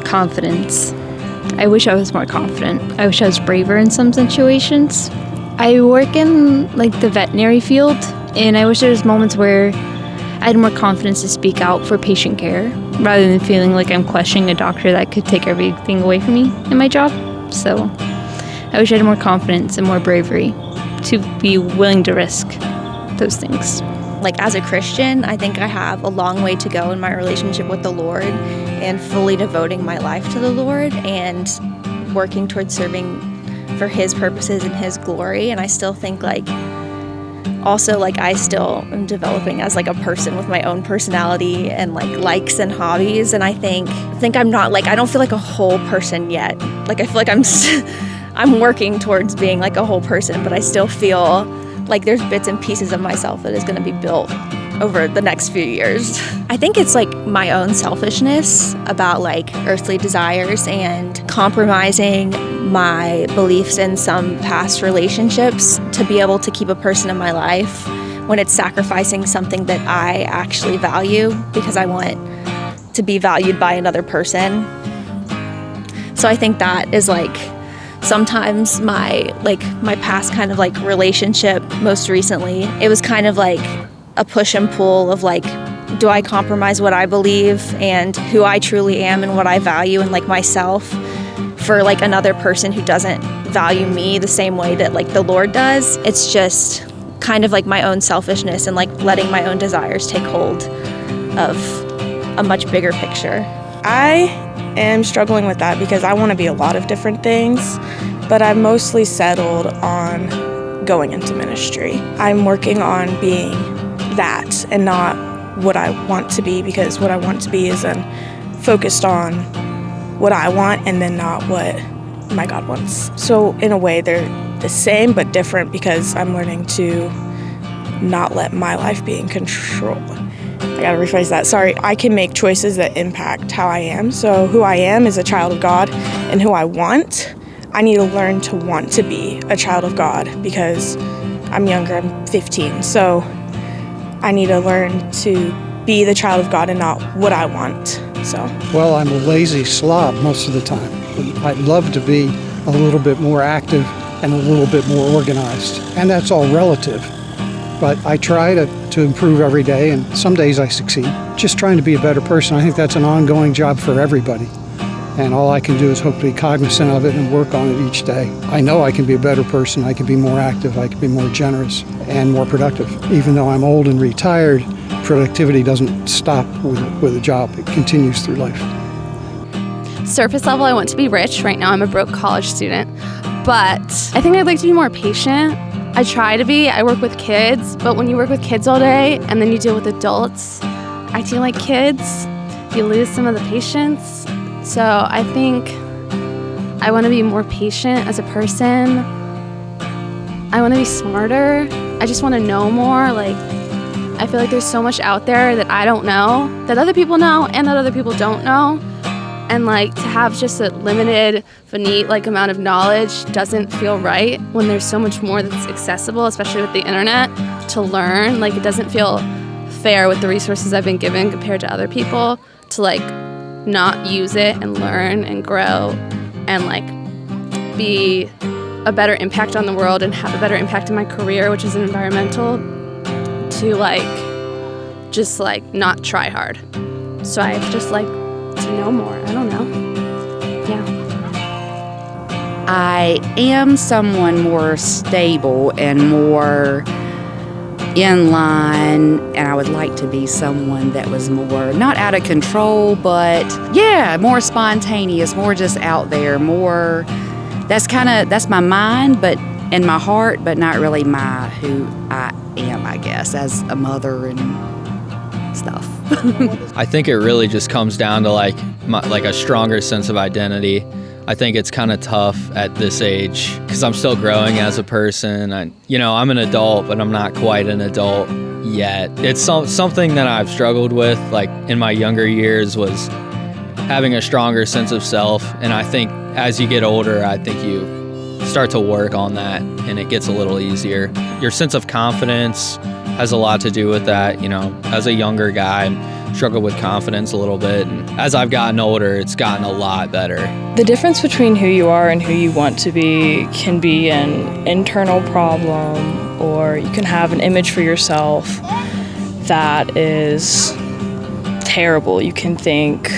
Confidence. I wish I was more confident. I wish I was braver in some situations. I work in the veterinary field, and I wish there was moments where I had more confidence to speak out for patient care rather than feeling like I'm questioning a doctor that could take everything away from me in my job. So I wish I had more confidence and more bravery to be willing to risk those things. As a Christian, I think I have a long way to go in my relationship with the Lord and fully devoting my life to the Lord and working towards serving for His purposes and His glory. And I still think I still am developing as a person with my own personality and likes and hobbies. And I think I'm not I don't feel like a whole person yet. I feel like I'm working towards being a whole person, but I still feel there's bits and pieces of myself that is going to be built over the next few years. I think it's my own selfishness about earthly desires and compromising my beliefs in some past relationships to be able to keep a person in my life when it's sacrificing something that I actually value because I want to be valued by another person. So I think that is sometimes my past kind of relationship most recently, it was kind of a push and pull of do I compromise what I believe and who I truly am and what I value and myself for another person who doesn't value me the same way that the Lord does. It's just kind of my own selfishness and letting my own desires take hold of a much bigger picture. I am struggling with that because I want to be a lot of different things, but I've mostly settled on going into ministry. I'm working on being that and not what I want to be, because what I want to be is then focused on what I want and then not what my God wants. So in a way they're the same but different because I'm learning to not let my life be in control. I gotta rephrase that. Sorry. I can make choices that impact how I am. So who I am is a child of God, and who I need to learn to want to be a child of God because I'm younger, I'm 15. So I need to learn to be the child of God and not what I want. Well, I'm a lazy slob most of the time. I'd love to be a little bit more active and a little bit more organized. And that's all relative. But I try to improve every day, and some days I succeed. Just trying to be a better person, I think that's an ongoing job for everybody. And all I can do is hope to be cognizant of it and work on it each day. I know I can be a better person, I can be more active, I can be more generous and more productive. Even though I'm old and retired, productivity doesn't stop with a job. It continues through life. Surface level, I want to be rich. Right now I'm a broke college student. But I think I'd like to be more patient. I try to be. I work with kids, but when you work with kids all day and then you deal with adults acting like kids, you lose some of the patience. So I think I want to be more patient as a person. I want to be smarter. I just want to know more. I feel like there's so much out there that I don't know, that other people know and that other people don't know. And to have just a limited, finite amount of knowledge doesn't feel right when there's so much more that's accessible, especially with the internet, to learn. It doesn't feel fair with the resources I've been given compared to other people to not use it and learn and grow and be a better impact on the world and have a better impact in my career, which is in environmental, to just not try hard. So I just to know more. I don't know. Yeah. I am someone more stable and more in line, and I would like to be someone that was more not out of control, but more spontaneous, more just out there, more that's my mind, but in my heart, but not really who I am, I guess, as a mother and stuff. I think it really just comes down to a stronger sense of identity. I think it's kind of tough at this age because I'm still growing as a person. I'm an adult, but I'm not quite an adult yet. It's something that I've struggled with in my younger years was having a stronger sense of self. And I think as you get older, I think you start to work on that and it gets a little easier. Your sense of confidence has a lot to do with that. As a younger guy, I'm struggled with confidence a little bit. And as I've gotten older, it's gotten a lot better. The difference between who you are and who you want to be can be an internal problem, or you can have an image for yourself that is terrible. You can think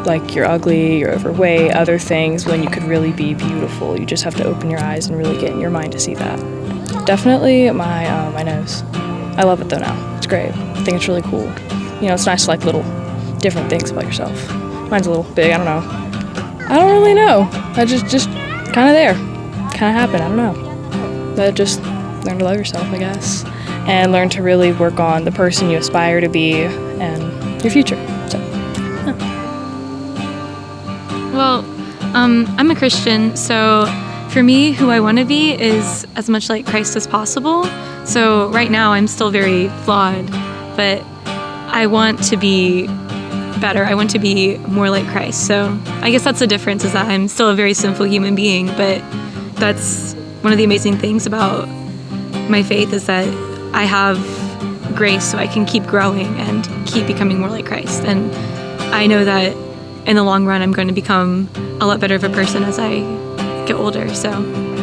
like you're ugly, you're overweight, other things, when you could really be beautiful. You just have to open your eyes and really get in your mind to see that. Definitely my nose. I love it though now. It's great. I think it's really cool. You know, it's nice to like little different things about yourself. Mine's a little big, I don't know. I don't really know. I just kind of there. Kind of happened, I don't know. But just learn to love yourself, I guess. And learn to really work on the person you aspire to be and your future. So, yeah. Well, I'm a Christian, so for me, who I want to be is as much like Christ as possible. So right now, I'm still very flawed, but I want to be better. I want to be more like Christ. So I guess that's the difference, is that I'm still a very sinful human being, but that's one of the amazing things about my faith, is that I have grace so I can keep growing and keep becoming more like Christ. And I know that in the long run, I'm going to become a lot better of a person as I get older. So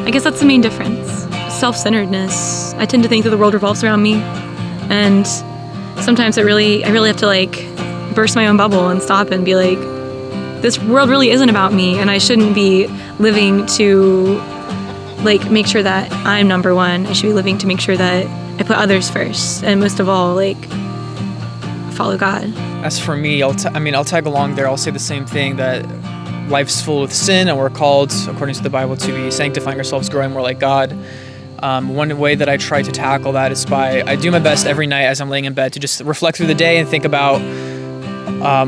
I guess that's the main difference. Self-centeredness. I tend to think that the world revolves around me. And sometimes I really have to like burst my own bubble and stop and be like, this world really isn't about me, and I shouldn't be living to like make sure that I'm number one. I should be living to make sure that I put others first, and most of all, like, follow God. As for me, I'll tag along there. I'll say the same thing, that life's full with sin, and we're called, according to the Bible, to be sanctifying ourselves, growing more like God. One way that I try to tackle that is I do my best every night as I'm laying in bed to just reflect through the day and think about,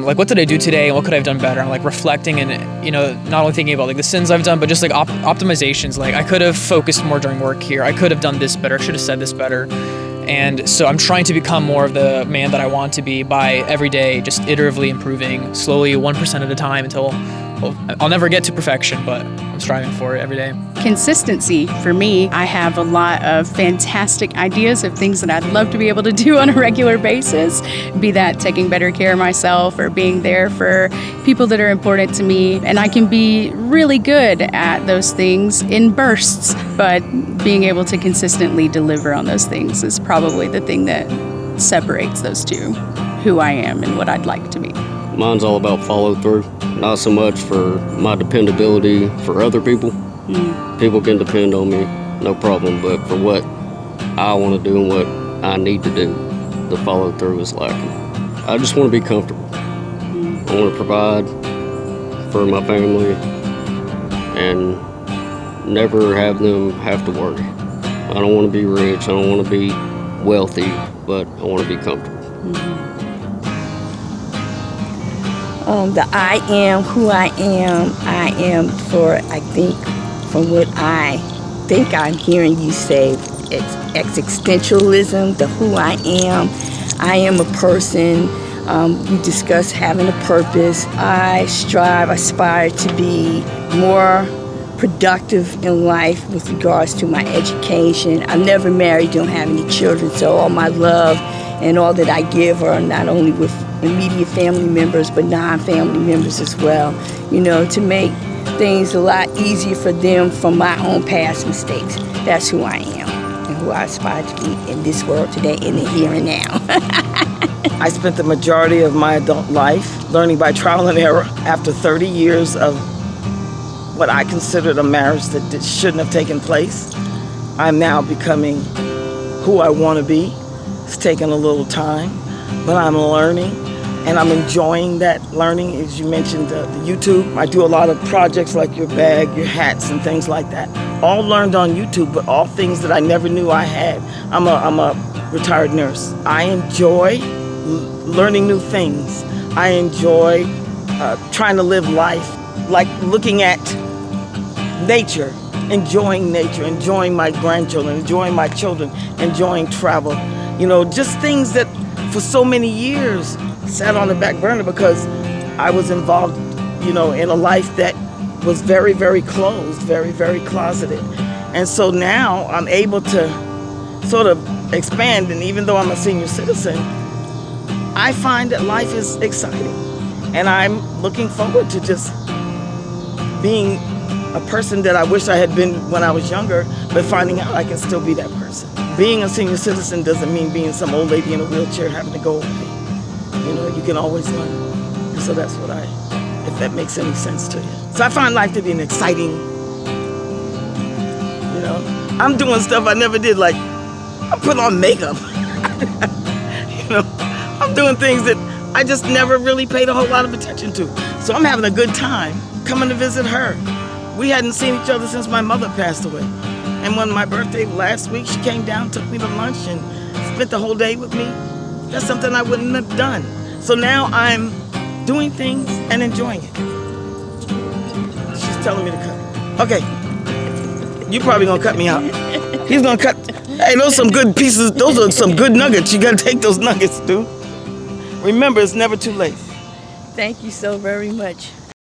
like, what did I do today and what could I have done better? I'm like reflecting and, you know, not only thinking about like the sins I've done, but just like optimizations. Like, I could have focused more during work here. I could have done this better. I should have said this better. And so I'm trying to become more of the man that I want to be by every day, just iteratively improving, slowly 1% at a time until, well, I'll never get to perfection, but I'm striving for it every day. Consistency for me. I have a lot of fantastic ideas of things that I'd love to be able to do on a regular basis, be that taking better care of myself or being there for people that are important to me. And I can be really good at those things in bursts, but being able to consistently deliver on those things is probably the thing that separates those two, who I am and what I'd like to be. Mine's all about follow through, not so much for my dependability for other people. People can depend on me, no problem, but for what I want to do and what I need to do, the follow through is lacking. I just want to be comfortable. I want to provide for my family and never have them have to worry. I don't want to be rich, I don't want to be wealthy, but I want to be comfortable. The I am who I am for, I think, from what I think I'm hearing you say, it's existentialism, the who I am a person. We discuss having a purpose. I aspire to be more productive in life with regards to my education. I'm never married, don't have any children, so all my love and all that I give are not only with immediate family members, but non-family members as well, you know, to make things a lot easier for them from my own past mistakes. That's who I am and who I aspire to be in this world today, in the here and now. I spent the majority of my adult life learning by trial and error. After 30 years of what I considered a marriage that shouldn't have taken place, I'm now becoming who I want to be. It's taken a little time, but I'm learning, and I'm enjoying that learning. As you mentioned, the YouTube, I do a lot of projects like your bag, your hats, and things like that. All learned on YouTube, but all things that I never knew I had. I'm a retired nurse. I enjoy learning new things. I enjoy trying to live life, like looking at nature, enjoying my grandchildren, enjoying my children, enjoying travel. You know, just things that for so many years sat on the back burner because I was involved, you know, in a life that was very, very closed, very, very closeted. And so now I'm able to sort of expand, and even though I'm a senior citizen, I find that life is exciting. And I'm looking forward to just being a person that I wish I had been when I was younger, but finding out I can still be that person. Being a senior citizen doesn't mean being some old lady in a wheelchair having to go away. You know, you can always learn. And so that's what if that makes any sense to you. So I find life to be an exciting, you know, I'm doing stuff I never did, like I put on makeup. You know, I'm doing things that I just never really paid a whole lot of attention to. So I'm having a good time coming to visit her. We hadn't seen each other since my mother passed away. And when my birthday last week, she came down, took me to lunch, and spent the whole day with me. That's something I wouldn't have done. So now I'm doing things and enjoying it. She's telling me to cut. Okay. You probably gonna cut me out. He's gonna cut. Hey, those are some good pieces. Those are some good nuggets. You gotta take those nuggets, dude. Remember, it's never too late. Thank you so very much.